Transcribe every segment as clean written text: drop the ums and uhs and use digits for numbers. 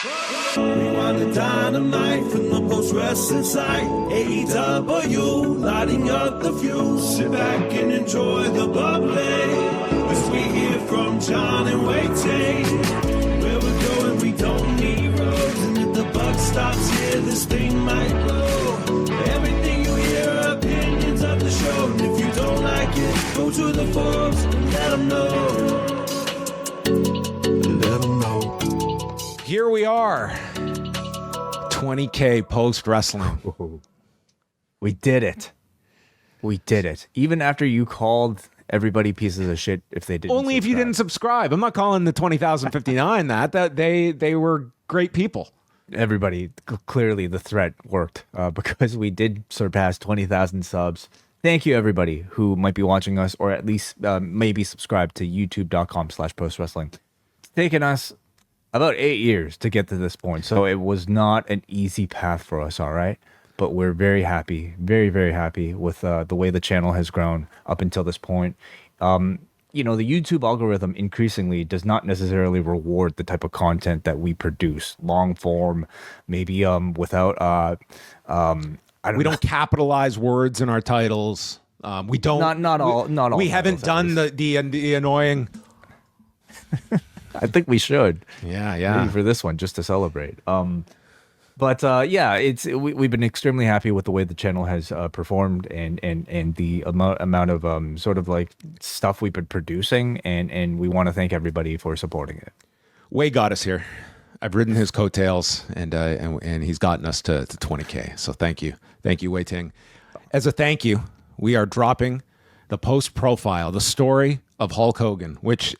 Rewind-A-Dynamite from the post-wrestling site. AEW, lighting up the fuse. Sit back and enjoy the bubbly as we hear from John and Waiting. Where we're going, we don't need roads. And if the buck stops here, this thing might blow. Everything you hear are opinions of the show. And if you don't like it, go to the forums and let them know. Let them know. Here we are. 20K post-wrestling. We did it. We did it. Even after you called everybody pieces of shit if they didn't Only subscribe. if you didn't subscribe. I'm not calling the 20,059 that they were great people. Everybody, clearly the threat worked because we did surpass 20,000 subs. Thank you, everybody who might be watching us or at least maybe subscribe to youtube.com/postwrestling. It's taken us about 8 years to get to this point, so it was not an easy path for us, all right? But we're very happy, very, very happy with the way the channel has grown up until this point. You know, the YouTube algorithm increasingly does not necessarily reward the type of content that we produce. Long form, maybe without We don't capitalize words in our titles. We don't. Not all. We haven't done the annoying. I think we should. Yeah. Maybe for this one, just to celebrate. But yeah, we've been extremely happy with the way the channel has performed and the amount of sort of like stuff we've been producing, and we want to thank everybody for supporting it. Wai got us here. I've ridden his coattails, and he's gotten us to 20K. So thank you, Wai Ting. As a thank you, we are dropping the post profile, the story of Hulk Hogan, which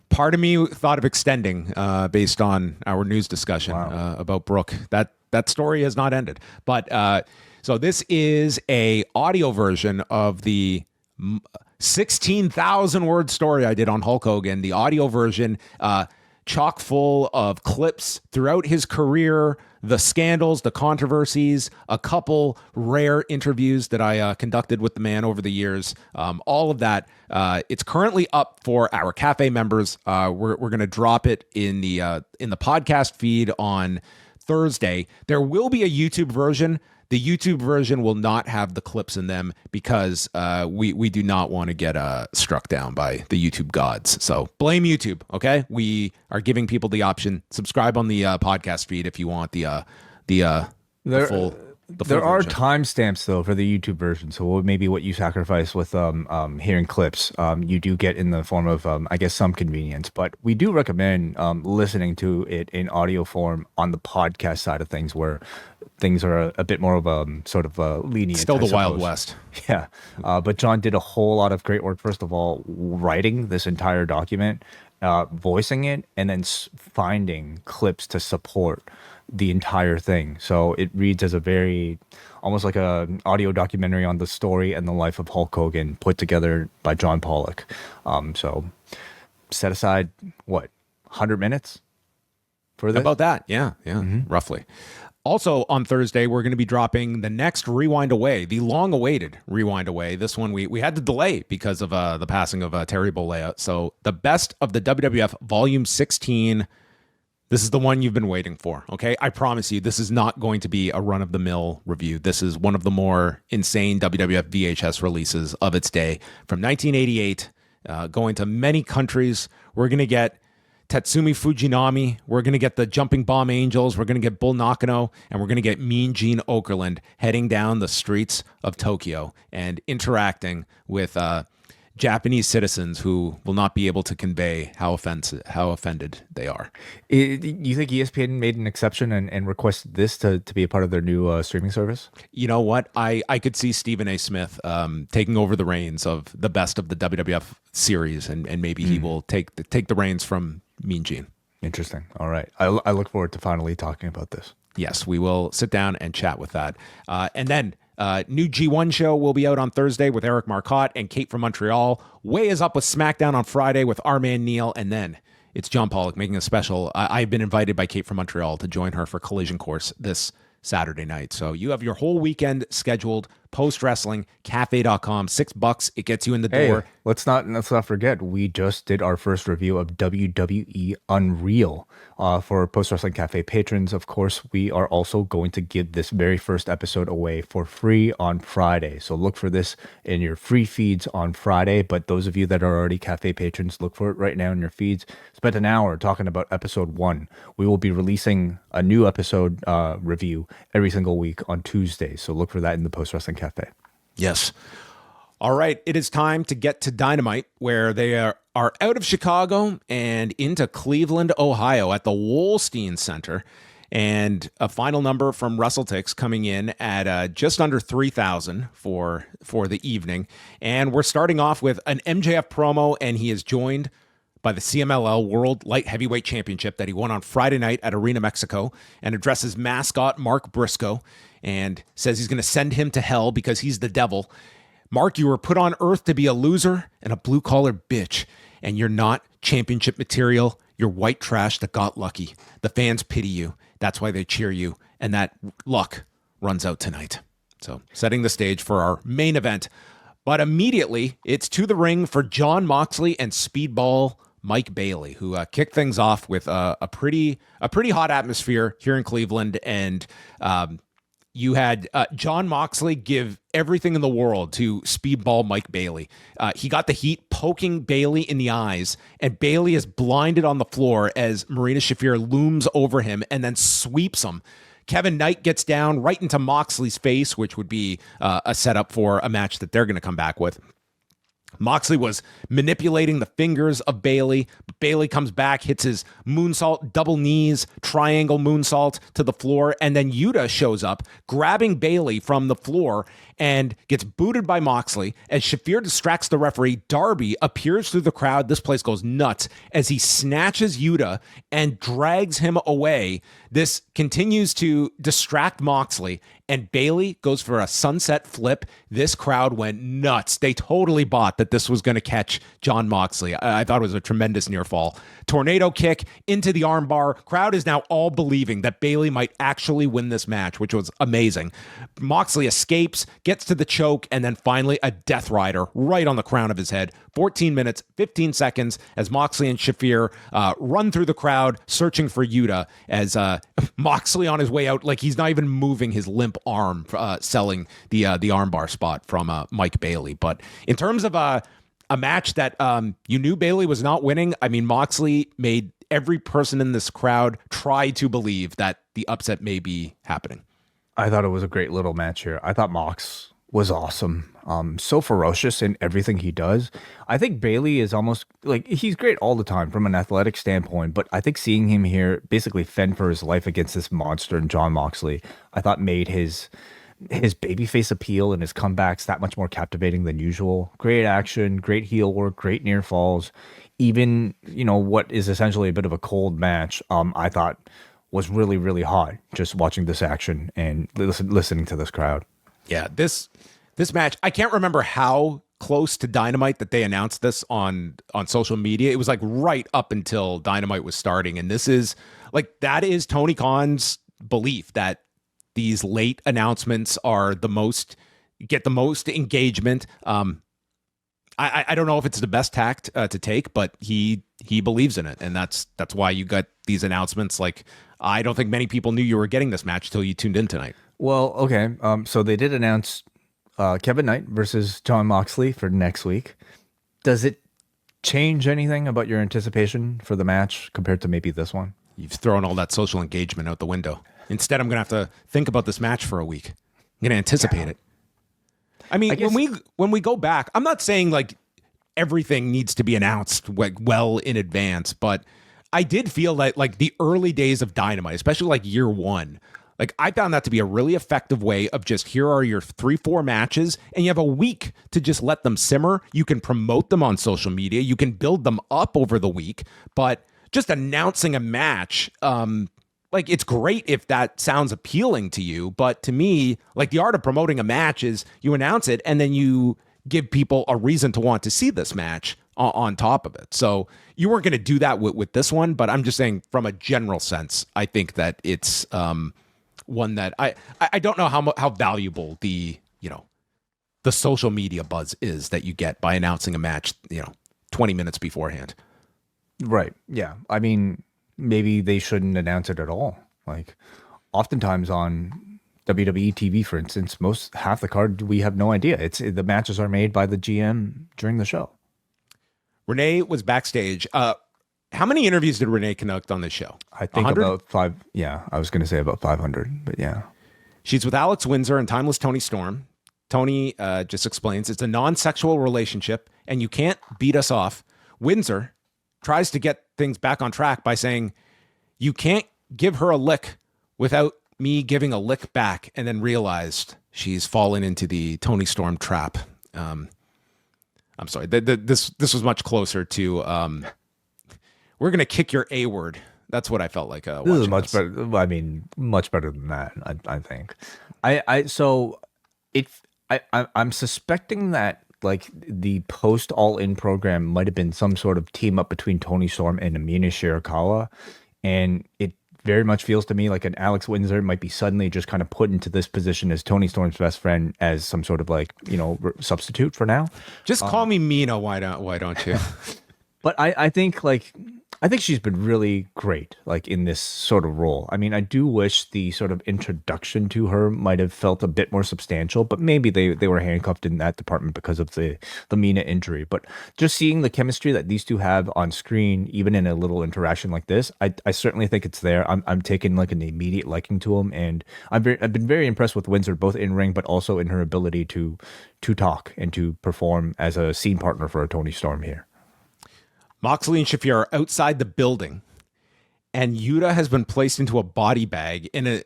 part of me thought of extending based on our news discussion about Brooke. That story has not ended. But so this is a audio version of the 16,000 word story I did on Hulk Hogan. The audio version, chock full of clips throughout his career, the scandals, the controversies, a couple rare interviews that I conducted with the man over the years. All of that. It's currently up for our cafe members. We're going to drop it in the podcast feed on Thursday. There will be a YouTube version. The YouTube version will not have the clips in them because we do not want to get struck down by the YouTube gods. So blame YouTube, okay? We are giving people the option. Subscribe on the podcast feed if you want the full. There are timestamps though for the YouTube version, so maybe what you sacrifice with hearing clips, you do get in the form of I guess some convenience. But we do recommend listening to it in audio form on the podcast side of things, where things are a bit more of a sort of lenient. Still the Wild West. Yeah, but John did a whole lot of great work. First of all, writing this entire document, voicing it, and then finding clips to support the entire thing. So it reads as a very, almost like a audio documentary on the story and the life of Hulk Hogan put together by John Pollock. So set aside, 100 minutes for this? About that, yeah, roughly. Also on Thursday, we're going to be dropping the next Rewind-A-Wai, the long-awaited Rewind-A-Wai. This one we had to delay because of the passing of Terry Bollea. So the best of the WWF Volume 16. This is the one you've been waiting for, okay? I promise you, this is not going to be a run-of-the-mill review. This is one of the more insane WWF VHS releases of its day. From 1988, going to many countries. We're going to get Tatsumi Fujinami. We're going to get the Jumping Bomb Angels. We're going to get Bull Nakano. And we're going to get Mean Gene Okerlund heading down the streets of Tokyo and interacting with Japanese citizens who will not be able to convey how offended they are. You think ESPN made an exception and requested this to be a part of their new streaming service? You know what? I could see Stephen A. Smith taking over the reins of the best of the WWF series, and maybe he will take the reins from Mean Gene. Interesting. All right. I look forward to finally talking about this. Yes, we will sit down and chat with that. And then new G1 show will be out on Thursday with Eric Marcotte and Kate from Montreal. Wai is up with SmackDown on Friday with our man Neil. And then it's John Pollock making a special. I've been invited by Kate from Montreal to join her for Collision Course this Saturday night. So you have your whole weekend scheduled postwrestlingcafe.com. $6, it gets you in the door. Hey, let's not forget, we just did our first review of WWE Unreal. For Post Wrestling Cafe patrons, of course, we are also going to give this very first episode away for free on Friday. So look for this in your free feeds on Friday. But those of you that are already Cafe patrons, look for it right now in your feeds. Spent an hour talking about episode 1. We will be releasing a new episode review every single week on Tuesday. So look for that in the Post Wrestling Cafe. Yes. All right, it is time to get to Dynamite, where they are out of Chicago and into Cleveland, Ohio at the Wolstein Center. And a final number from WrestleTix coming in at just under 3,000 for the evening. And we're starting off with an MJF promo, and he is joined by the CMLL World Light Heavyweight Championship that he won on Friday night at Arena Mexico, and addresses mascot Mark Brisco and says he's going to send him to hell because he's the devil. Mark, you were put on earth to be a loser and a blue-collar bitch, and you're not championship material. You're white trash that got lucky. The fans pity you. That's why they cheer you, and that luck runs out tonight. So, setting the stage for our main event. But immediately, it's to the ring for Jon Moxley and Speedball Mike Bailey, who kicked things off with a pretty hot atmosphere here in Cleveland, and you had Jon Moxley give everything in the world to Speedball Mike Bailey. He got the heat, poking Bailey in the eyes, and Bailey is blinded on the floor as Marina Shafir looms over him and then sweeps him. Kevin Knight gets down right into Moxley's face, which would be a setup for a match that they're going to come back with. Moxley was manipulating the fingers of Bailey. Bailey comes back, hits his moonsault, double knees, triangle moonsault to the floor, and then Yuta shows up, grabbing Bailey from the floor and gets booted by Moxley. As Shafir distracts the referee, Darby appears through the crowd. This place goes nuts as he snatches Yuta and drags him away. This continues to distract Moxley, and Bailey goes for a sunset flip. This crowd went nuts. They totally bought that this was going to catch Jon Moxley. I thought it was a tremendous near fall. Tornado kick into the armbar. Crowd is now all believing that Bailey might actually win this match, which was amazing. Moxley escapes, gets to the choke, and then finally a Death Rider right on the crown of his head. 14 minutes, 15 seconds as Moxley and Shafir run through the crowd searching for Yuta as Moxley on his way out, like he's not even moving his limp arm, selling the armbar spot from Mike Bailey. But in terms of a match that you knew Bailey was not winning, I mean, Moxley made every person in this crowd try to believe that the upset may be happening. I thought it was a great little match here. I thought Mox was awesome. So ferocious in everything he does. I think Bailey is almost like, he's great all the time from an athletic standpoint, but I think seeing him here basically fend for his life against this monster in Jon Moxley, I thought made his babyface appeal and his comebacks that much more captivating than usual. Great action, great heel work, great near falls. Even, what is essentially a bit of a cold match, I thought was really, really hot just watching this action and listening to this crowd. Yeah, this match, I can't remember how close to Dynamite that they announced this on social media. It was like right up until Dynamite was starting. And this is like, that is Tony Khan's belief that these late announcements are get the most engagement. I don't know if it's the best tact to take, but he believes in it. And that's why you got these announcements. Like, I don't think many people knew you were getting this match till you tuned in tonight. Well, okay. So they did announce Kevin Knight versus Jon Moxley for next week. Does it change anything about your anticipation for the match compared to maybe this one? You've thrown all that social engagement out the window. Instead, I'm going to have to think about this match for a week. I'm going to anticipate it. I mean, when we go back, I'm not saying like everything needs to be announced well in advance, but I did feel that like the early days of Dynamite, especially like year one, like I found that to be a really effective way of just, here are your 3-4 matches and you have a week to just let them simmer. You can promote them on social media. You can build them up over the week, but just announcing a match, like it's great if that sounds appealing to you. But to me, like the art of promoting a match is you announce it and then you give people a reason to want to see this match on top of it. So you weren't going to do that with this one, but I'm just saying from a general sense, I think that it's, one that I don't know how valuable the the social media buzz is that you get by announcing a match, 20 minutes beforehand. Right. Yeah. I mean, maybe they shouldn't announce it at all. Like, oftentimes on WWE TV, for instance, half the card we have no idea. The matches are made by the GM during the show. Renee was backstage. How many interviews did Renee conduct on this show? I think 100? about 5. Yeah, I was going to say about 500, but yeah. She's with Alex Windsor and Timeless Tony Storm. Tony just explains it's a non-sexual relationship and you can't beat us off. Windsor tries to get things back on track by saying, you can't give her a lick without me giving a lick back, and then realized she's fallen into the Tony Storm trap. I'm sorry. This was much closer to we're going to kick your A word. That's what I felt like. This is much better. I mean, much better than that, I think. I'm suspecting that like the post All In program might have been some sort of team up between Tony Storm and Amina Shirakawa, and it very much feels to me like an Alex Windsor might be suddenly just kind of put into this position as Tony Storm's best friend as some sort of like substitute for now. Just call me Mina. Why don't you? But I think she's been really great, like in this sort of role. I mean, I do wish the sort of introduction to her might have felt a bit more substantial, but maybe they were handcuffed in that department because of the Mina injury. But just seeing the chemistry that these two have on screen, even in a little interaction like this, I certainly think it's there. I'm taking like an immediate liking to him, and I've been very impressed with Windsor, both in ring but also in her ability to talk and to perform as a scene partner for a Tony Storm here. Moxley and Shafir are outside the building, and Yuta has been placed into a body bag, and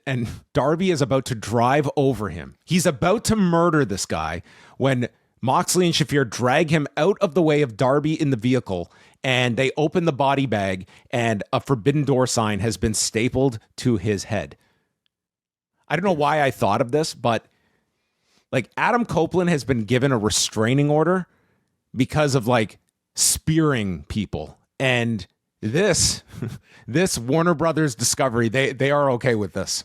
Darby is about to drive over him. He's about to murder this guy when Moxley and Shafir drag him out of the way of Darby in the vehicle, and they open the body bag, and a Forbidden Door sign has been stapled to his head. I don't know why I thought of this, but like Adam Copeland has been given a restraining order because of like spearing people, and this Warner Brothers Discovery, they are okay with this.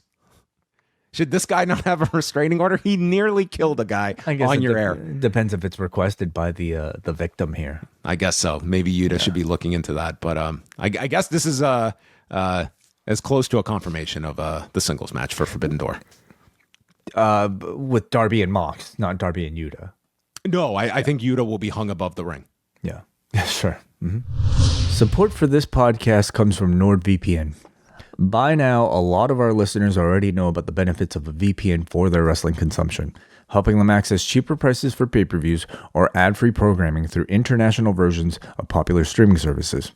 Should this guy not have a restraining order? He nearly killed a guy on your air. Depends if it's requested by the victim here. I guess so. Maybe Yuta should be looking into that, but I guess this is as close to a confirmation of the singles match for Forbidden Door with Darby and Mox, not Darby and Yuta. No, I think Yuta will be hung above the ring. Yeah. Yeah, sure. Mm-hmm. Support for this podcast comes from NordVPN. By now, a lot of our listeners already know about the benefits of a VPN for their wrestling consumption, helping them access cheaper prices for pay-per-views or ad-free programming through international versions of popular streaming services.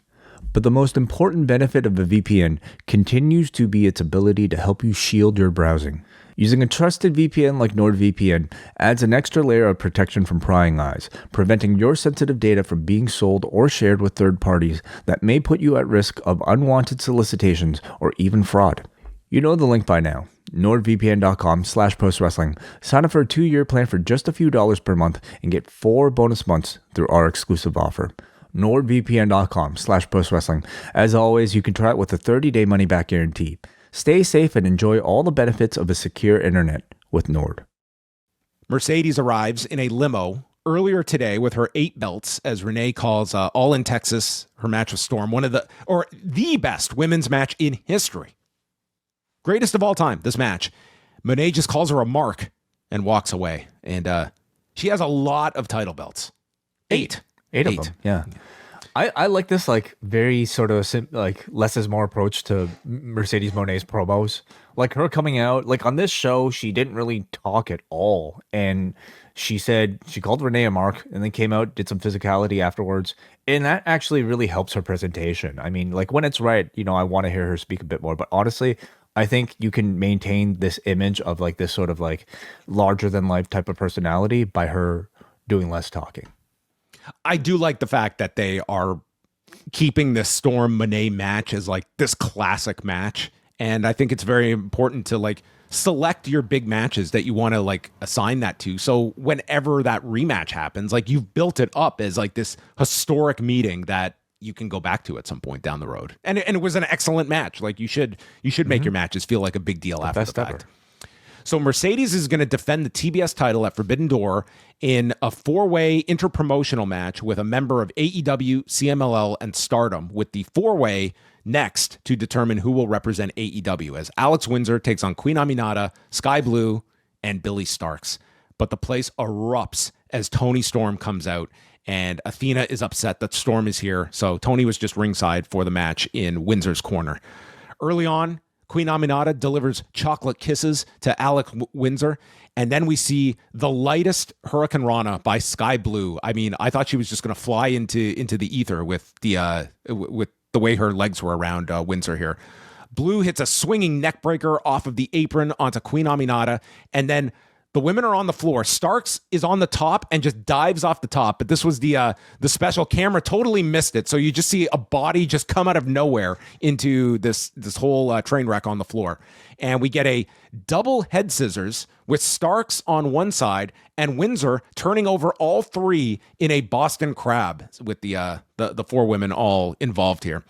But the most important benefit of a VPN continues to be its ability to help you shield your browsing. Using a trusted VPN like NordVPN adds an extra layer of protection from prying eyes, preventing your sensitive data from being sold or shared with third parties that may put you at risk of unwanted solicitations or even fraud. You know the link by now. NordVPN.com/postwrestling. Sign up for a 2-year plan for just a few dollars per month and get 4 bonus months through our exclusive offer. NordVPN.com/postwrestling. As always, you can try it with a 30-day money-back guarantee. Stay safe and enjoy all the benefits of a secure internet with Nord. Mercedes arrives in a limo earlier today with her 8 belts, as Renee calls All in Texas her match with Storm, the best women's match in history. Greatest of all time, this match. Moné just calls her a mark and walks away. And she has a lot of title belts. 8 of them, yeah. I like this like very sort of like less is more approach to Mercedes Moné's promos. Like her coming out, like on this show, she didn't really talk at all. And she said she called Renee a mark and then came out, did some physicality afterwards. And that actually really helps her presentation. I mean, like when it's right, I want to hear her speak a bit more. But honestly, I think you can maintain this image of like this sort of like larger than life type of personality by her doing less talking. I do like the fact that they are keeping this Storm Moné match as like this classic match. And I think it's very important to like select your big matches that you want to like assign that to. So whenever that rematch happens, like you've built it up as like this historic meeting that you can go back to at some point down the road. And it was an excellent match. Like you should make your matches feel like a big deal after the fact. So Mercedes is going to defend the TBS title at Forbidden Door in a 4-way interpromotional match with a member of AEW, CMLL, and Stardom, with the 4-way next to determine who will represent AEW, as Alex Windsor takes on Queen Aminata, Skye Blue, and Billie Starkz. But the place erupts as Toni Storm comes out, and Athena is upset that Storm is here, so Toni was just ringside for the match in Windsor's corner. Early on, Queen Aminata delivers chocolate kisses to Alex Windsor, and then we see the lightest Hurricane Rana by Skye Blue. I mean, I thought she was just going to fly into the ether with the way her legs were around Windsor here. Blue hits a swinging neckbreaker off of the apron onto Queen Aminata, and then the women are on the floor. Starkz is on the top and just dives off the top. But this was the special camera totally missed it. So you just see a body just come out of nowhere into this whole train wreck on the floor. And we get a double head scissors with Starkz on one side and Windsor turning over all three in a Boston Crab with the 4 women all involved here.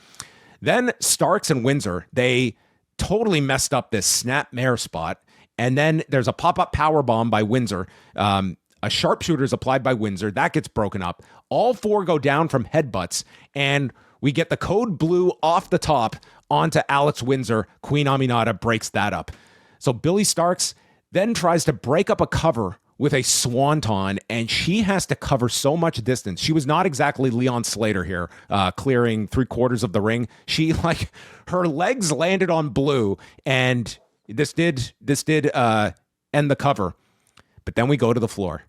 Then Starkz and Windsor, they totally messed up this snap mare spot. And then there's a pop-up power bomb by Windsor. A sharpshooter is applied by Windsor. That gets broken up. All 4 go down from headbutts. And we get the code blue off the top onto Alex Windsor. Queen Aminata breaks that up. So Billie Starkz then tries to break up a cover with a swanton, and she has to cover so much distance. She was not exactly Leon Slater here, clearing 3/4 of the ring. She, her legs landed on Blue, and This did end the cover, but then we go to the floor,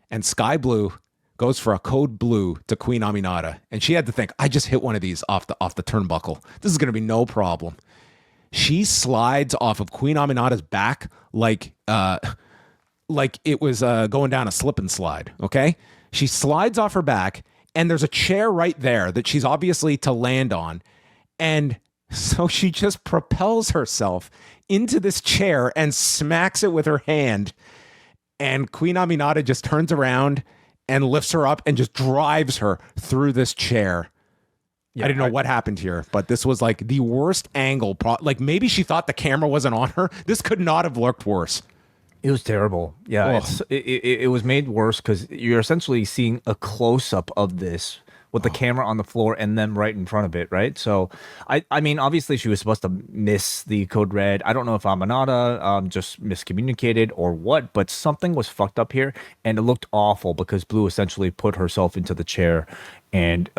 and Skye Blue goes for a code blue to Queen Aminata, and she had to think, I just hit one of these off the turnbuckle. This is going to be no problem. She slides off of Queen Aminata's back like it was going down a slip and slide. Okay, she slides off her back, and there's a chair right there that she's obviously to land on, and so she just propels herself into this chair and smacks it with her hand. And Queen Aminata just turns around and lifts her up and just drives her through this chair. Yeah, I didn't know what happened here, but this was like the worst angle. Maybe she thought the camera wasn't on her. This could not have looked worse. It was terrible. Yeah, it was made worse because you're essentially seeing a close-up of this with the camera on the floor and them right in front of it, right? So, I mean, obviously she was supposed to miss the code red. I don't know if Aminata just miscommunicated or what, but something was fucked up here, and it looked awful because Blue essentially put herself into the chair, and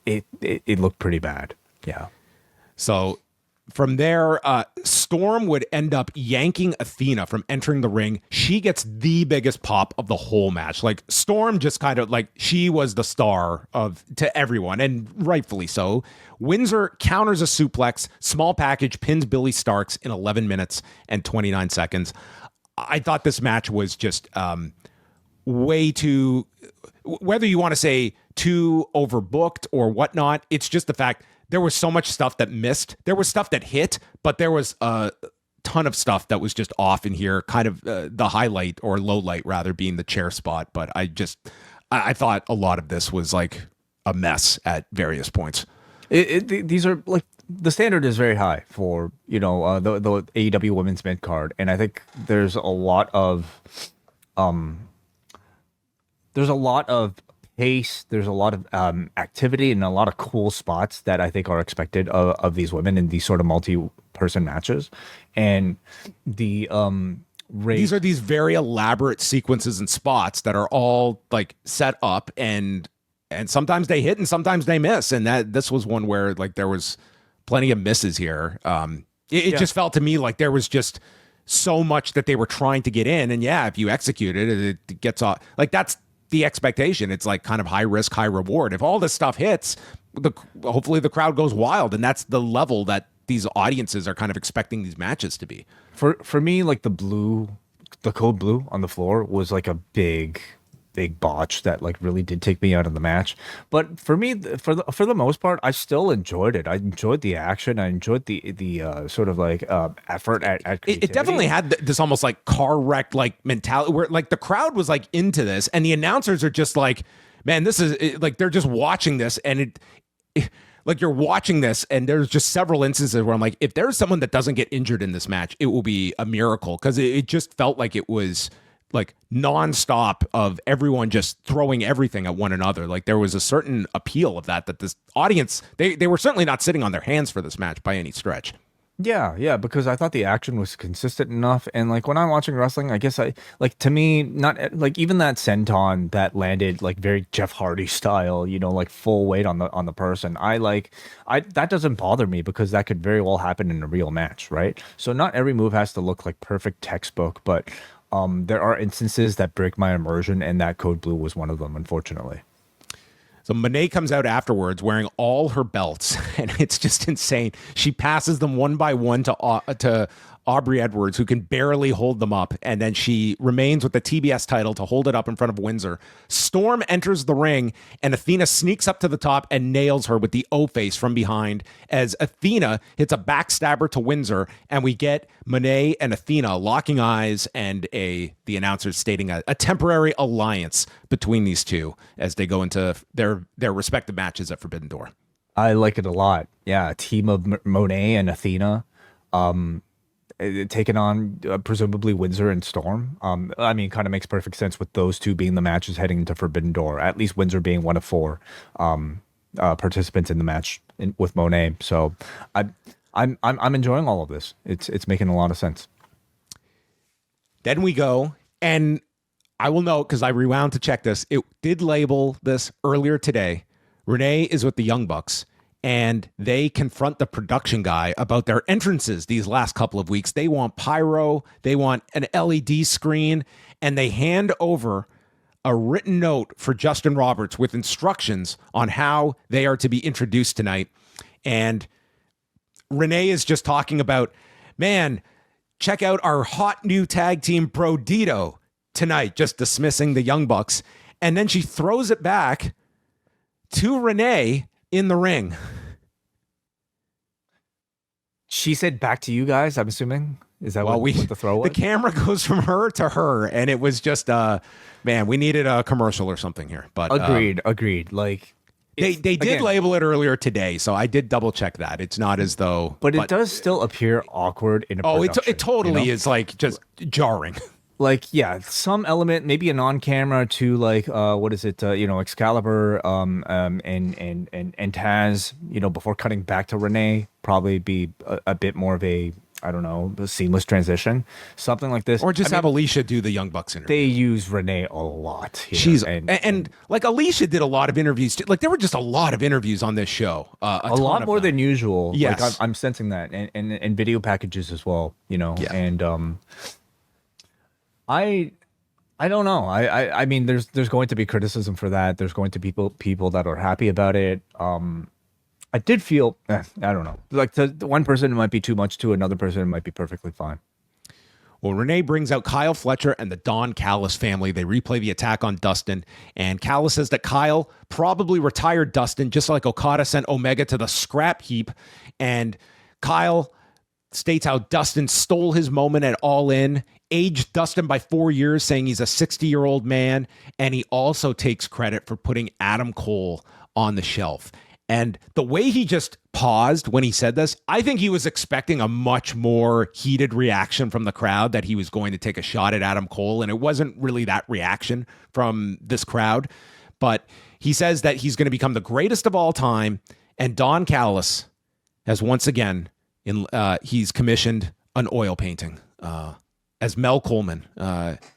it looked pretty bad. Yeah. So from there, Storm would end up yanking Athena from entering the ring. She gets the biggest pop of the whole match. Like, Storm just kind of she was the star to everyone, and rightfully so. Windsor counters a suplex, small package, pins Billie Starkz in 11 minutes and 29 seconds. I thought this match was just way too, whether you want to say too overbooked or whatnot, it's just the fact there was so much stuff that missed. There was stuff that hit, but there was a ton of stuff that was just off in here. Kind of the highlight, or low light rather, being the chair spot. But I thought a lot of this was like a mess at various points. These are the standard is very high for the AEW Women's Mid Card, and I think there's a lot of pace, there's a lot of activity and a lot of cool spots that I think are expected of these women in these sort of multi-person matches. And the these are these very elaborate sequences and spots that are all set up, and sometimes they hit and sometimes they miss. And this was one where there was plenty of misses here. It just felt to me like there was just so much that they were trying to get in, and if you execute it, it gets off. That's the expectation. It's kind of high risk, high reward. If all this stuff hits, hopefully the crowd goes wild, and that's the level that these audiences are kind of expecting these matches to be. For me, the code blue on the floor was a big botch that really did take me out of the match. But for me, for the most part, I still enjoyed it. I enjoyed the action. I enjoyed the sort of effort at creativity. It definitely had this almost car wreck mentality where the crowd was into this, and the announcers are just man, this is they're just watching this, and it like you're watching this and there's just several instances where I'm like, if there's someone that doesn't get injured in this match, it will be a miracle, because it just felt like it was like nonstop of everyone just throwing everything at one another. Like there was a certain appeal of that this audience, they were certainly not sitting on their hands for this match by any stretch. Yeah, because I thought the action was consistent enough, and like when I'm watching wrestling, I guess I like, to me, not like even that senton that landed like very Jeff Hardy style, like full weight on the person. I that doesn't bother me, because that could very well happen in a real match, right? So not every move has to look like perfect textbook, but there are instances that break my immersion, and that Code Blue was one of them, unfortunately. So Moné comes out afterwards wearing all her belts, and it's just insane. She passes them one by one to Aubrey Edwards, who can barely hold them up, and then she remains with the TBS title to hold it up in front of Windsor. Storm enters the ring, and Athena sneaks up to the top and nails her with the O-face from behind, as Athena hits a backstabber to Windsor, and we get Moné and Athena locking eyes, and the announcers stating a temporary alliance between these two as they go into their respective matches at Forbidden Door. I like it a lot. Yeah, a team of Moné and Athena. Taking on presumably Windsor and Storm. I mean, kind of makes perfect sense with those two being the matches heading into Forbidden Door. At least Windsor being one of 4 participants in the match with Moné. So I'm enjoying all of this. It's making a lot of sense. Then we go, and I will note, because I rewound to check this, it did label this earlier today. Renee is with the Young Bucks, and they confront the production guy about their entrances these last couple of weeks. They want pyro, they want an LED screen, and they hand over a written note for Justin Roberts with instructions on how they are to be introduced tonight. And Renee is just talking about, man, check out our hot new tag team Brodido tonight, just dismissing the Young Bucks. And then she throws it back to Renee in the ring. She said back to you guys, I'm assuming. Is that what the throw was? The camera goes from her to her, and it was just man, we needed a commercial or something here. But agreed. Like they did label it earlier today, so I did double check that. It's not as though, but it does still appear awkward in a production. It totally is, like, just jarring. Like, yeah, some element, maybe a non-camera to, like, what is it, Excalibur and Taz, before cutting back to Renee, probably be a bit more of a seamless transition, something like this. Or just have Alicia do the Young Bucks interview. They use Renee a lot here. She's and like Alicia did a lot of interviews too. Like there were just a lot of interviews on this show. A lot more than usual. Yes. Like I'm sensing that, and video packages as well. Yeah. And I don't know. I mean, there's going to be criticism for that. There's going to be people that are happy about it. I did feel, I don't know. Like to one person it might be too much, to another person it might be perfectly fine. Well, Renee brings out Kyle Fletcher and the Don Callis family. They replay the attack on Dustin, and Callis says that Kyle probably retired Dustin, just like Okada sent Omega to the scrap heap. And Kyle states how Dustin stole his moment at All In, aged Dustin by 4 years, saying he's a 60-year-old man, and he also takes credit for putting Adam Cole on the shelf. And the way he just paused when he said this, I think he was expecting a much more heated reaction from the crowd, that he was going to take a shot at Adam Cole, and it wasn't really that reaction from this crowd. But he says that he's going to become the greatest of all time, and Don Callis has once again, he's commissioned an oil painting as Mel Coleman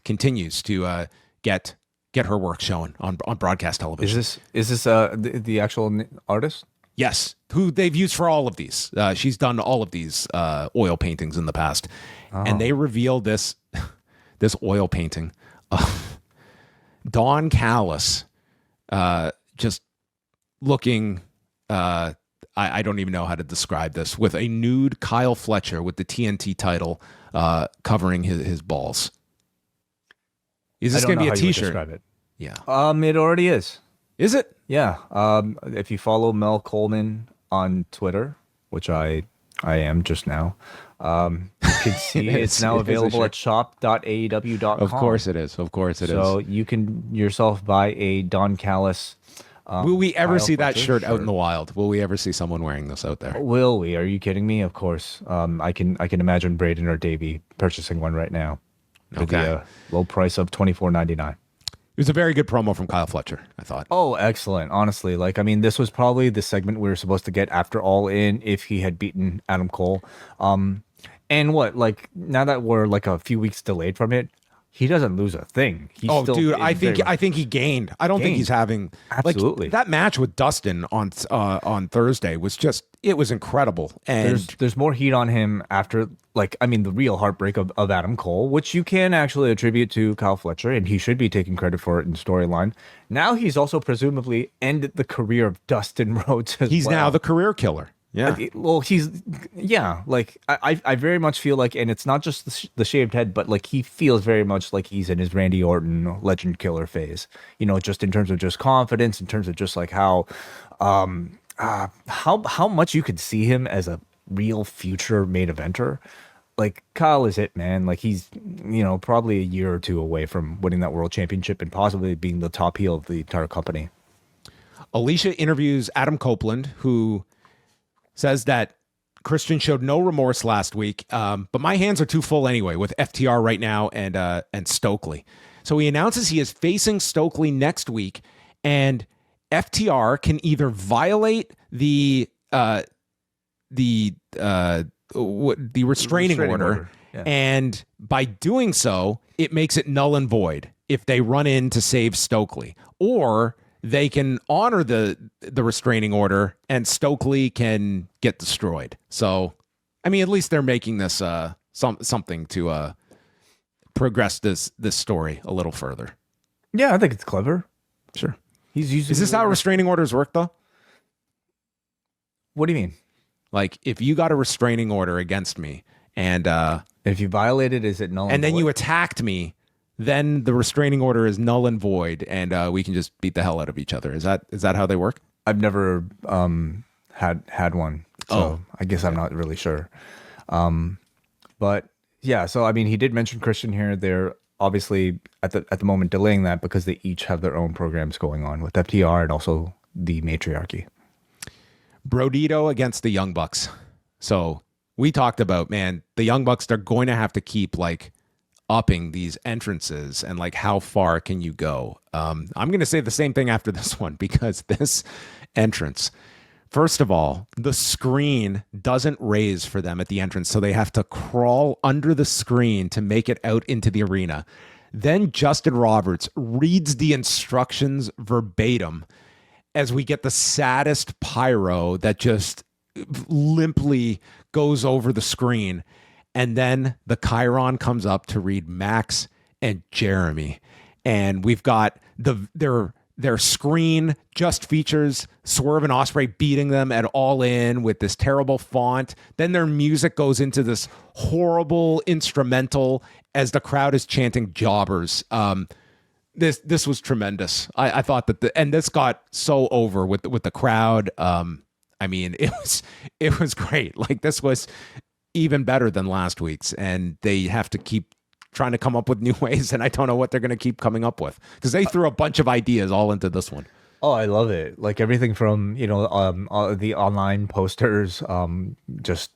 continues to get her work shown on broadcast television. Is this the actual artist? Yes, who they've used for all of these. She's done all of these oil paintings in the past, and they reveal this oil painting of Don Callis, just looking. I don't even know how to describe this, with a nude Kyle Fletcher with the TNT title covering his balls. Is this going to be a T-shirt? Yeah. It already is. Is it? Yeah. If you follow Mel Coleman on Twitter, which I am just now, you can see it's now available at shop.aew.com. Of course it is. So you can yourself buy a Don Callis Will we ever Kyle see that Fletcher shirt out in the wild? Will we ever see someone wearing this out there? Will we? Are you kidding me? Of course. I can imagine Braden or Davey purchasing one right now for the low price of $24.99. It was a very good promo from Kyle Fletcher, I thought. Oh, excellent. Honestly, like, I mean, this was probably the segment we were supposed to get after All In if he had beaten Adam Cole. And what, like, now that we're like a few weeks delayed from it, he doesn't lose a thing. Dude, I think he gained. I don't think he's having absolutely like, that match with Dustin on Thursday was it was incredible. And there's more heat on him after, like, I mean, the real heartbreak of Adam Cole, which you can actually attribute to Kyle Fletcher, and he should be taking credit for it in storyline. Now he's also presumably ended the career of Dustin Rhodes. He's now the career killer. Yeah. Well, like I very much feel like, and it's not just the shaved head, but like he feels very much like he's in his Randy Orton legend killer phase, just in terms of just confidence, in terms of just like how much you could see him as a real future main eventer. Like, Kyle is it, man. Like, he's, probably a year or two away from winning that world championship and possibly being the top heel of the entire company. Alicia interviews Adam Copeland, who says that Christian showed no remorse last week, but my hands are too full anyway with FTR right now and Stokely. So he announces he is facing Stokely next week, and FTR can either violate the restraining order. Yeah. And by doing so, it makes it null and void if they run in to save Stokely, or they can honor the restraining order and Stokely can get destroyed. So, I mean, at least they're making this something to progress this story a little further. Yeah, I think it's clever. Sure. He's using. Is this how restraining orders work, though? What do you mean? Like, if you got a restraining order against me and if you violated, is it null? And then you attacked me, then the restraining order is null and void, and we can just beat the hell out of each other. Is that how they work? I've never had one, so I guess I'm not really sure. But yeah, so I mean, he did mention Christian here. They're obviously at the moment delaying that because they each have their own programs going on with FTR and also the Matriarchy. Brodido against the Young Bucks. So we talked about, man, the Young Bucks, they're going to have to keep like upping these entrances and like how far can you go. I'm going to say the same thing after this one, because this entrance, first of all, the screen doesn't raise for them at the entrance, so they have to crawl under the screen to make it out into the arena. Then Justin Roberts reads the instructions verbatim as we get the saddest pyro that just limply goes over the screen. And then the Chiron comes up to read Max and Jeremy. And we've got their screen just features Swerve and Ospreay beating them at All In with this terrible font. Then their music goes into this horrible instrumental as the crowd is chanting jobbers. This was tremendous. I thought that and this got so over with the crowd. I mean, it was great. Like, this was even better than last week's, and they have to keep trying to come up with new ways, and I don't know what they're going to keep coming up with, because they threw a bunch of ideas all into this one. Oh, I love it. Like, everything from, the online posters, just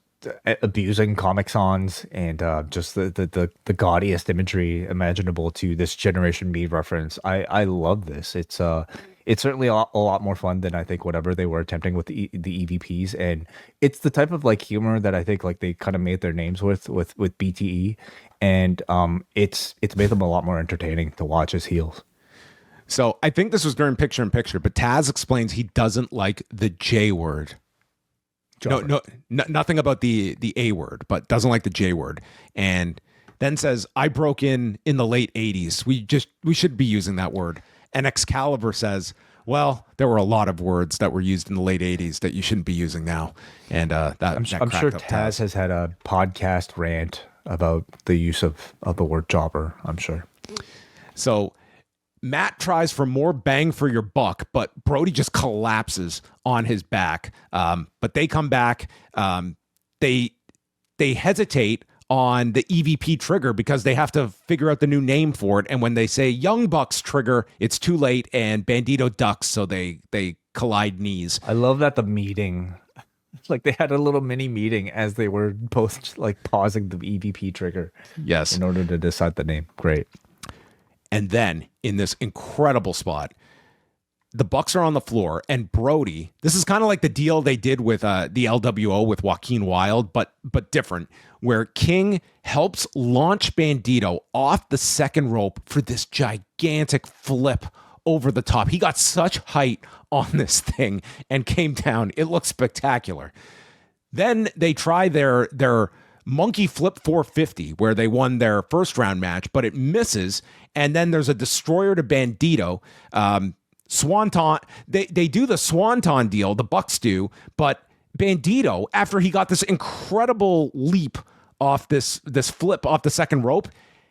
abusing Comic Sans, and just the gaudiest imagery imaginable to this Generation Me reference. I love this. It's certainly a lot more fun than I think whatever they were attempting with the EVPs, and it's the type of like humor that I think like they kind of made their names with BTE, and it's made them a lot more entertaining to watch as heels. So I think this was during Picture in Picture, but Taz explains he doesn't like the J word. No, nothing about the A word, but doesn't like the J word, and then says, "I broke in the late '80s. We should be using that word." And Excalibur says, "Well, there were a lot of words that were used in the late '80s that you shouldn't be using now." And I'm sure Taz has had a podcast rant about the use of the word jobber. I'm sure. So Matt tries for more bang for your buck, but Brody just collapses on his back. But they come back. They hesitate on the EVP trigger because they have to figure out the new name for it. And when they say Young Bucks trigger, it's too late and Bandito ducks, so they collide knees. I love that the meeting, like they had a little mini meeting as they were both like pausing the EVP trigger. Yes. In order to decide the name. Great. And then in this incredible spot, the Bucks are on the floor, and Brody, this is kind of like the deal they did with the LWO with Joaquin Wilde, but different, where King helps launch Bandito off the second rope for this gigantic flip over the top. He got such height on this thing and came down. It looks spectacular. Then they try their monkey flip 450 where they won their first round match, but it misses. And then there's a destroyer to Bandito. Swanton, they do the Swanton deal, the Bucks do, but Bandito, after he got this incredible leap off this flip off the second rope,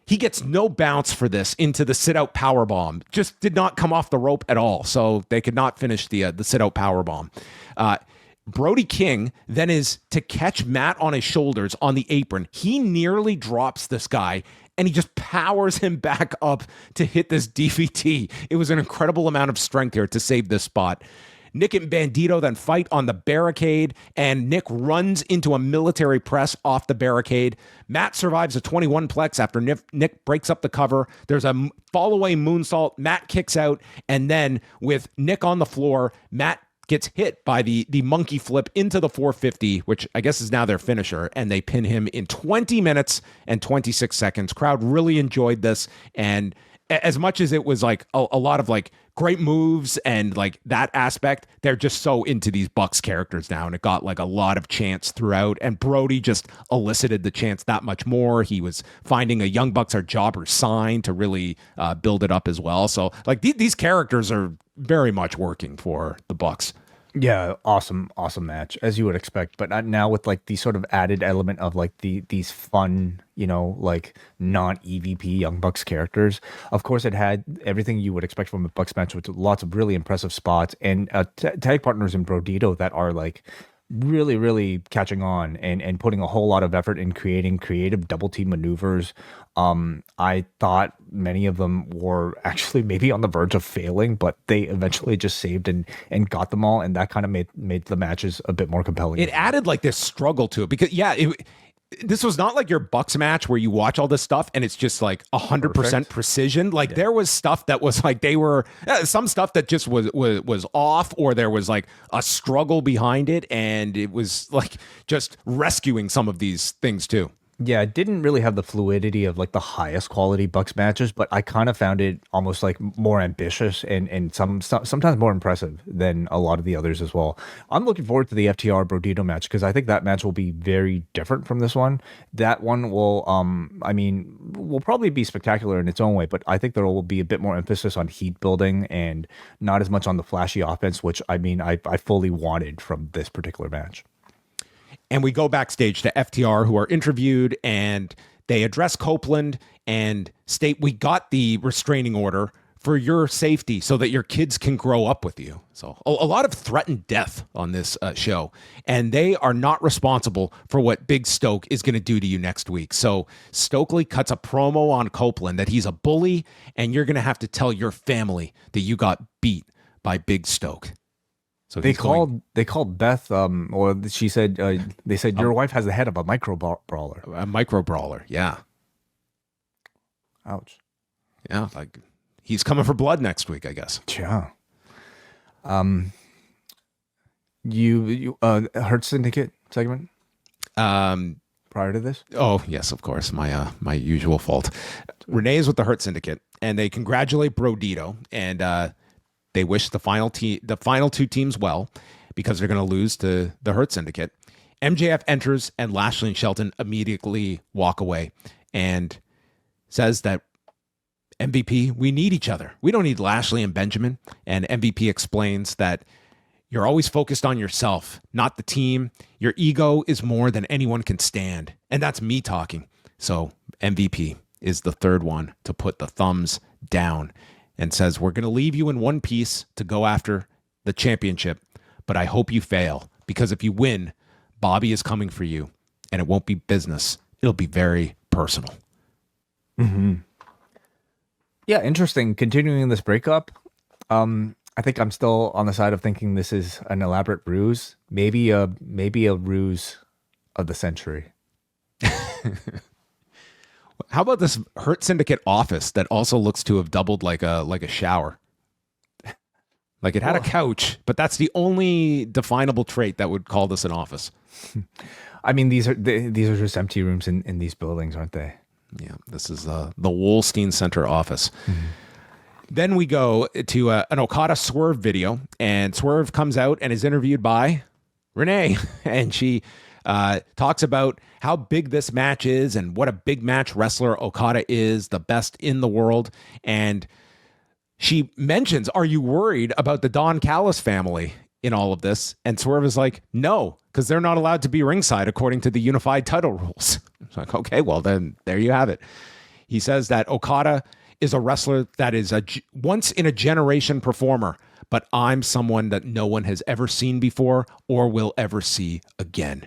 he gets no bounce for this into the sit-out powerbomb. Just did not come off the rope at all, so they could not finish the sit-out powerbomb. Brody King then is to catch Matt on his shoulders on the apron. He nearly drops this guy, and he just powers him back up to hit this DVT. It was an incredible amount of strength here to save this spot. Nick and Bandito then fight on the barricade, and Nick runs into a military press off the barricade. Matt survives a 21 plex after Nick breaks up the cover. There's a fall-away moonsault. Matt kicks out, and then with Nick on the floor, Matt gets hit by the monkey flip into the 450, which I guess is now their finisher, and they pin him in 20 minutes and 26 seconds. Crowd really enjoyed this, and as much as it was like a lot of like great moves and like that aspect, they're just so into these Bucks characters now, and it got like a lot of chants throughout, and Brody just elicited the chants that much more. He was finding a Young Bucks are jobber sign to really build it up as well. So like these characters are very much working for the Bucks. Yeah, awesome match, as you would expect. But now with like the sort of added element of like these fun, like non-EVP Young Bucks characters. Of course, it had everything you would expect from a Bucks match, with lots of really impressive spots and tag partners in Brodido that are like really, really catching on and putting a whole lot of effort in creating creative double team maneuvers. I thought many of them were actually maybe on the verge of failing, but they eventually just saved and got them all, and that kind of made the matches a bit more compelling. It added like this struggle to it because this was not like your Bucks match where you watch all this stuff and it's just like 100% precision. Like there was stuff that was like they were some stuff that just was off, or there was like a struggle behind it, and it was like just rescuing some of these things too. Yeah, it didn't really have the fluidity of like the highest quality Bucks matches, but I kind of found it almost like more ambitious and sometimes more impressive than a lot of the others as well. I'm looking forward to the FTR Brodido match because I think that match will be very different from this one. That one will, will probably be spectacular in its own way, but I think there will be a bit more emphasis on heat building and not as much on the flashy offense, which I fully wanted from this particular match. And we go backstage to FTR, who are interviewed, and they address Copeland and state, we got the restraining order for your safety so that your kids can grow up with you. So a lot of threatened death on this show, and they are not responsible for what Big Stoke is going to do to you next week. So Stokely cuts a promo on Copeland that he's a bully, and you're going to have to tell your family that you got beat by Big Stoke. So they called Beth, or she said, they said your wife has the head of a micro brawler. A micro brawler, yeah. Ouch. Yeah, like he's coming for blood next week, I guess. Yeah. You Hurt Syndicate segment? Prior to this? Oh yes, of course. My usual fault. Renee is with the Hurt Syndicate, and they congratulate Brodido, and they wish the final two teams well because they're going to lose to the Hurt Syndicate. MJF enters, and Lashley and Shelton immediately walk away and says that MVP, we need each other. We don't need Lashley and Benjamin. And MVP explains that you're always focused on yourself, not the team. Your ego is more than anyone can stand. And that's me talking. So MVP is the third one to put the thumbs down and says, we're going to leave you in one piece to go after the championship, but I hope you fail, because if you win, Bobby is coming for you, and it won't be business it'll be very personal. Yeah, interesting. Continuing this breakup, I think I'm still on the side of thinking this is an elaborate ruse, maybe a ruse of the century. How about this Hurt Syndicate office that also looks to have doubled like a shower? Like it had a couch, but that's the only definable trait that would call this an office. I mean, these are just empty rooms in these buildings, aren't they? Yeah, this is the Wolstein Center office. Then we go to an Okada Swerve video, and Swerve comes out and is interviewed by Renee, and she talks about how big this match is and what a big match wrestler Okada is, the best in the world. And she mentions, are you worried about the Don Callis family in all of this? And Swerve is like, no, because they're not allowed to be ringside according to the unified title rules. It's like, okay, well, then there you have it. He says that Okada is a wrestler that is a once in a generation performer, but I'm someone that no one has ever seen before or will ever see again.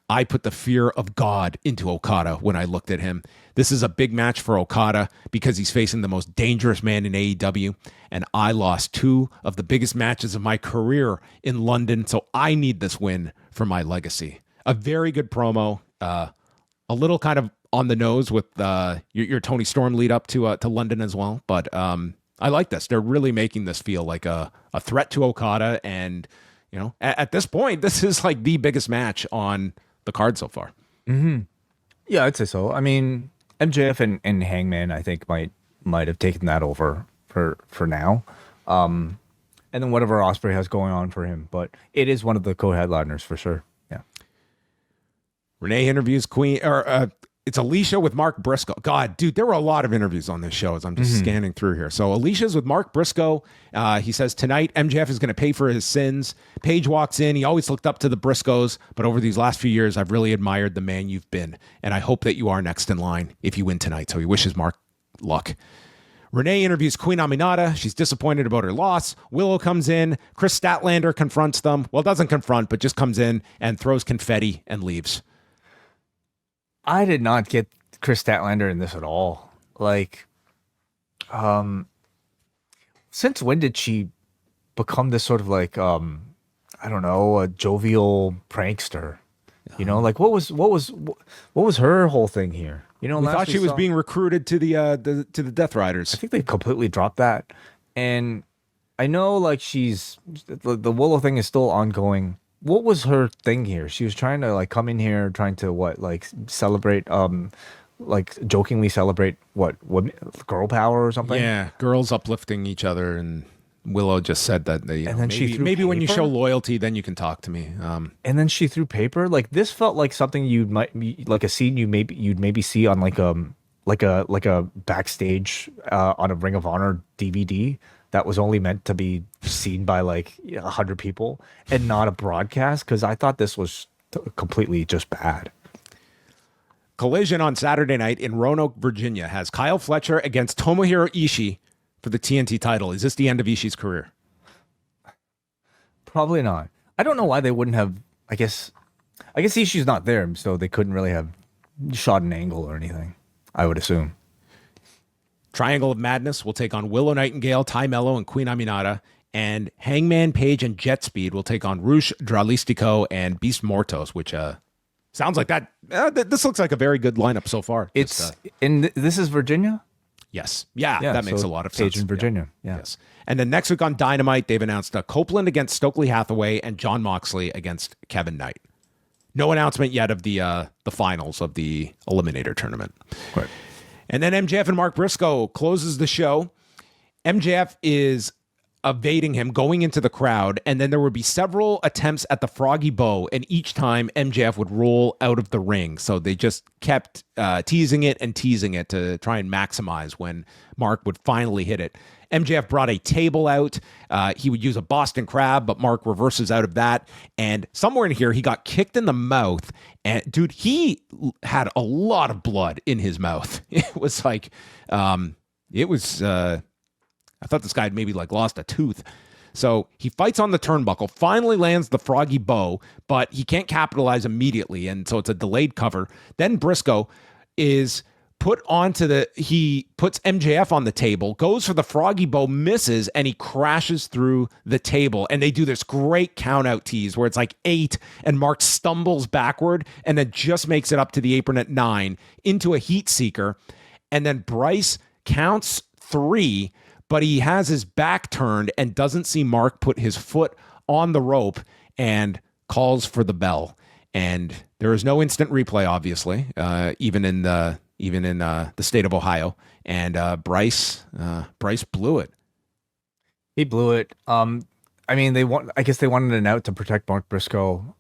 I put the fear of God into Okada when I looked at him. This is a big match for Okada because he's facing the most dangerous man in AEW, and I lost two of the biggest matches of my career in London, so I need this win for my legacy. A very good promo, a little kind of on the nose with your Tony Storm lead up to London as well, but I like this. They're really making this feel like a threat to Okada, and you know, at this point, this is like the biggest match on the card so far. Yeah, I'd say so. I mean, MJF and Hangman, I think might have taken that over for now, and then whatever Ospreay has going on for him. But it is one of the co-headliners for sure. Yeah. Renee interviews Queen, or it's Alicia with Mark Briscoe. God, dude, there were a lot of interviews on this show as I'm just scanning through here. So Alicia's with Mark Briscoe. He says tonight MJF is going to pay for his sins. Paige walks in. He always looked up to the Briscoes, but over these last few years, I've really admired the man you've been, and I hope that you are next in line if you win tonight. So he wishes Mark luck. Renee interviews Queen Aminata. She's disappointed about her loss. Willow comes in. Chris Statlander confronts them. Well, doesn't confront, but just comes in and throws confetti and leaves. I did not get Chris Statlander in this at all. Like, since when did she become this sort of like, I don't know, a jovial prankster? You know, like what was her whole thing here? You know, we thought she was being recruited to the Death Riders. I think they completely dropped that, and I know like the Willow thing is still ongoing. What was her thing here? She was trying to like come in here, trying to like celebrate, like jokingly celebrate women, girl power or something. Yeah, girls uplifting each other, and Willow just said that they. And then maybe when you show loyalty, then you can talk to me. And then she threw paper. Like this felt like something like a scene you'd maybe see on like a backstage on a Ring of Honor DVD. That was only meant to be seen by like 100 people and not a broadcast, because I thought this was completely just bad. Collision on Saturday night in Roanoke, Virginia has Kyle Fletcher against Tomohiro Ishii for the TNT title. Is this the end of Ishii's career? Probably not. I don't know why they wouldn't have. I guess Ishii's not there, so they couldn't really have shot an angle or anything, I would assume. Triangle of Madness will take on Willow Nightingale, Ty Mello, and Queen Aminata. And Hangman Page and Jet Speed will take on Rush, Dralistico, and Beast Mortos, which sounds like that. This looks like a very good lineup so far. This is Virginia? Yes. Yeah, that makes a lot of sense. Page in Virginia. Yeah. Yes. And then next week on Dynamite, they've announced Copeland against Stokely Hathaway and John Moxley against Kevin Knight. No announcement yet of the finals of the Eliminator tournament. Right. And then MJF and Mark Briscoe closes the show. MJF is evading him, going into the crowd, and then there would be several attempts at the Froggy Bow, and each time MJF would roll out of the ring. So they just kept teasing it to try and maximize when Mark would finally hit it. MJF brought a table out. He would use a Boston Crab, but Mark reverses out of that. And somewhere in here, he got kicked in the mouth. And dude, he had a lot of blood in his mouth. It was like, I thought this guy had maybe like lost a tooth. So he fights on the turnbuckle, finally lands the froggy bow, but he can't capitalize immediately. And so it's a delayed cover. Then Briscoe is he puts MJF on the table, goes for the froggy bow, misses, and he crashes through the table. And they do this great count out tease where it's like 8 and Mark stumbles backward and then just makes it up to the apron at 9 into a heat seeker. And then Bryce counts 3, but he has his back turned and doesn't see Mark put his foot on the rope and calls for the bell. And there is no instant replay, obviously, even in the state of Ohio. And Bryce blew it. He blew it. I mean, I guess they wanted an out to protect Mark Briscoe.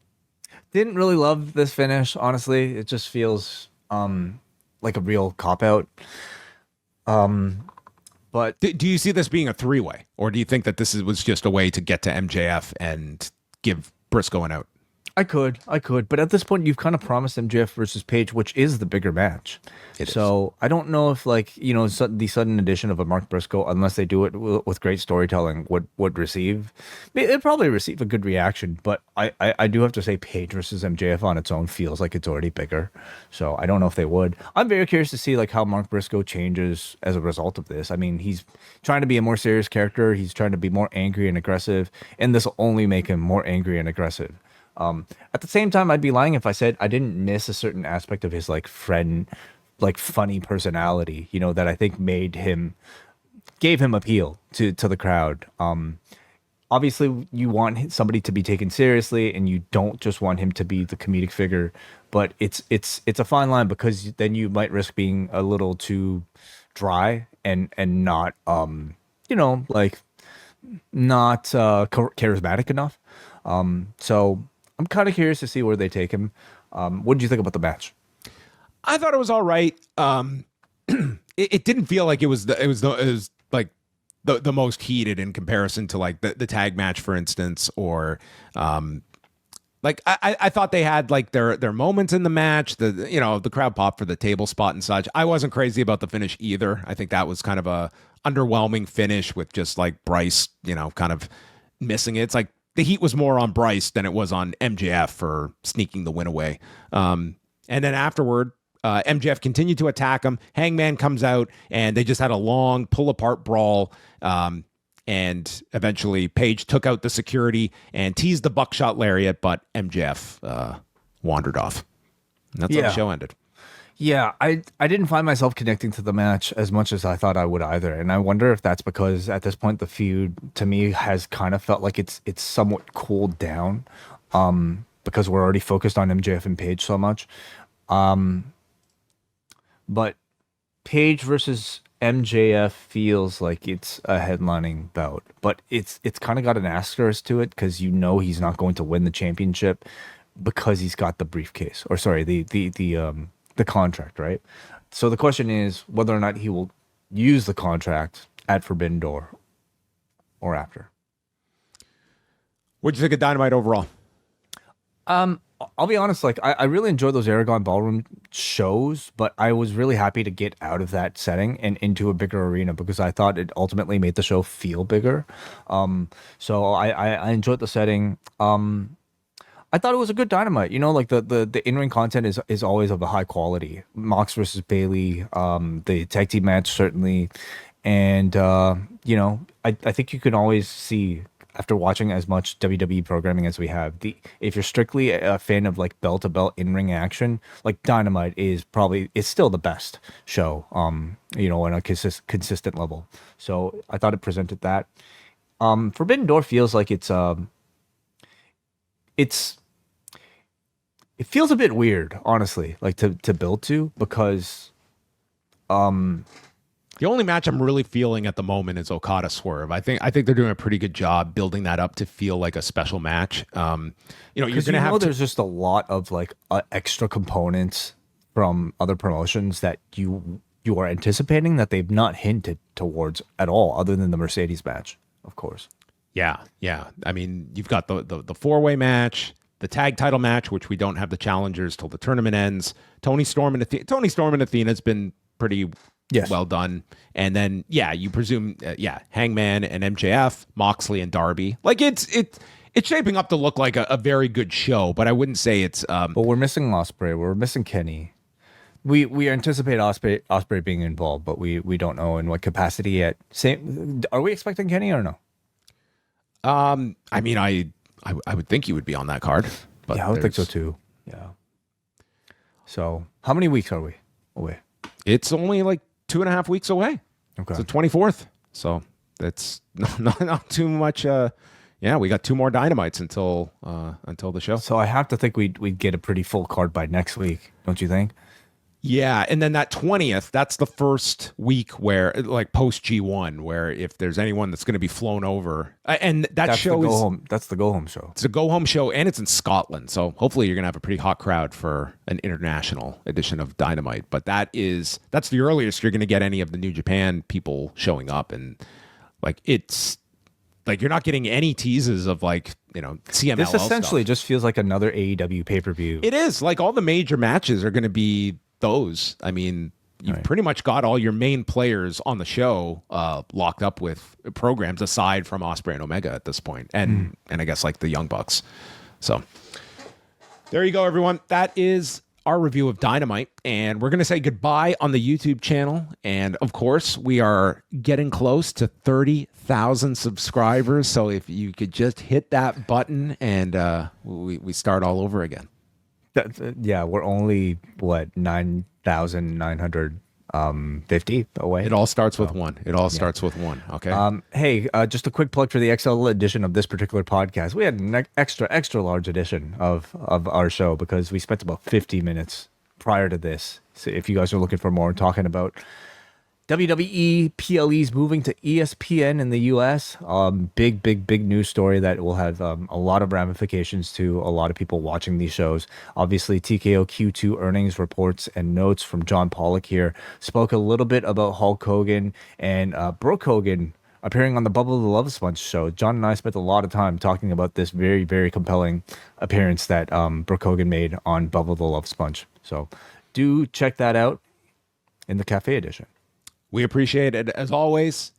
Didn't really love this finish, honestly. It just feels like a real cop out. But do you see this being a 3-way, or do you think that this was just a way to get to MJF and give Briscoe an out? I could, but at this point, you've kind of promised MJF versus Page, which is the bigger match. So I don't know if, like, you know, the sudden addition of a Mark Briscoe, unless they do it with great storytelling, would receive. It'd probably receive a good reaction, but I do have to say Page versus MJF on its own feels like it's already bigger. So I don't know if they would. I'm very curious to see like how Mark Briscoe changes as a result of this. I mean, he's trying to be a more serious character. He's trying to be more angry and aggressive, and this will only make him more angry and aggressive. At the same time, I'd be lying if I said I didn't miss a certain aspect of his like funny personality, you know, that I think gave him appeal to the crowd. Obviously you want somebody to be taken seriously and you don't just want him to be the comedic figure, but it's a fine line, because then you might risk being a little too dry and not, you know, like not charismatic enough. So I'm kind of curious to see where they take him. What did you think about the match? I thought it was all right. It didn't feel like it was like the most heated in comparison to like the tag match, for instance, or like I thought they had like their moments in the match. The crowd popped for the table spot and such. I wasn't crazy about the finish either. I think that was kind of a underwhelming finish with just like Bryce, you know, kind of missing it. It's like the heat was more on Bryce than it was on MJF for sneaking the win away. And then afterward, MJF continued to attack him. Hangman comes out, and they just had a long pull-apart brawl. And eventually, Page took out the security and teased the buckshot lariat, but MJF wandered off. And that's how the show ended. Yeah, I didn't find myself connecting to the match as much as I thought I would either. And I wonder if that's because at this point the feud to me has kind of felt like it's somewhat cooled down, because we're already focused on MJF and Page so much. But Page versus MJF feels like it's a headlining bout, but it's kind of got an asterisk to it, because you know he's not going to win the championship because he's got the briefcase, or sorry, the contract, right? So the question is whether or not he will use the contract at Forbidden Door or after. What'd you think of Dynamite overall? I'll be honest, like I really enjoyed those Aragon Ballroom shows, but I was really happy to get out of that setting and into a bigger arena, because I thought it ultimately made the show feel bigger. So I enjoyed the setting. I thought it was a good Dynamite. You know, like the in-ring content is always of a high quality. Mox versus Bailey, the tag team match certainly, and you know, I think you can always see, after watching as much WWE programming as we have, if you're strictly a fan of like bell to bell in-ring action, like Dynamite is still the best show, you know, on a consistent level. So I thought it presented that. Forbidden Door feels like it feels a bit weird, honestly, like to build to, because the only match I'm really feeling at the moment is Okada Swerve. I think they're doing a pretty good job building that up to feel like a special match. You know, you're going to have there's just a lot of like extra components from other promotions that you are anticipating that they've not hinted towards at all, other than the Mercedes match, of course. Yeah. I mean, you've got the four-way match, the tag title match, which we don't have the challengers till the tournament ends. Tony Storm and Athena's been pretty Yes. well done. And then, yeah, you presume, Hangman and MJF, Moxley and Darby. Like, it's shaping up to look like a very good show, but I wouldn't say it's... But we're missing Ospreay. We're missing Kenny. We anticipate Ospreay being involved, but we don't know in what capacity yet. Are we expecting Kenny or no? I mean, I would think he would be on that card. But yeah, I would think so too. Yeah. So how many weeks are we away? It's only like 2.5 weeks away. Okay. It's the 24th. So it's not too much. We got 2 more Dynamites until the show. So I have to think we'd get a pretty full card by next week, don't you think? Yeah, and then that 20th, that's the first week where, like, post G1, where if there's anyone that's going to be flown over, and that's show the home. That's the go home show. It's a go home show, and it's in Scotland, so hopefully you're going to have a pretty hot crowd for an international edition of Dynamite. But that's the earliest you're going to get any of the New Japan people showing up, and like it's like you're not getting any teases of like CMLL. This essentially stuff. Just feels like another AEW pay-per-view. It is like all the major matches are going to be those. I mean, you've pretty much got all your main players on the show locked up with programs aside from Ospreay and Omega at this point, and I guess like the Young Bucks. So there you go, everyone. That is our review of Dynamite, and we're going to say goodbye on the YouTube channel. And of course, we are getting close to 30,000 subscribers. So if you could just hit that button and we start all over again. We're only 9,950 away. It all starts with one. It all starts with one. Okay. Hey, just a quick plug for the XL edition of this particular podcast. We had an extra large edition of our show because we spent about 50 minutes prior to this. So if you guys are looking for more, talking about WWE PLEs moving to ESPN in the US. Big news story that will have a lot of ramifications to a lot of people watching these shows. Obviously, TKO Q2 earnings reports and notes from John Pollock here spoke a little bit about Hulk Hogan and Brooke Hogan appearing on the Bubba the Love Sponge show. John and I spent a lot of time talking about this very, very compelling appearance that Brooke Hogan made on Bubba the Love Sponge. So do check that out in the Cafe edition. We appreciate it as always.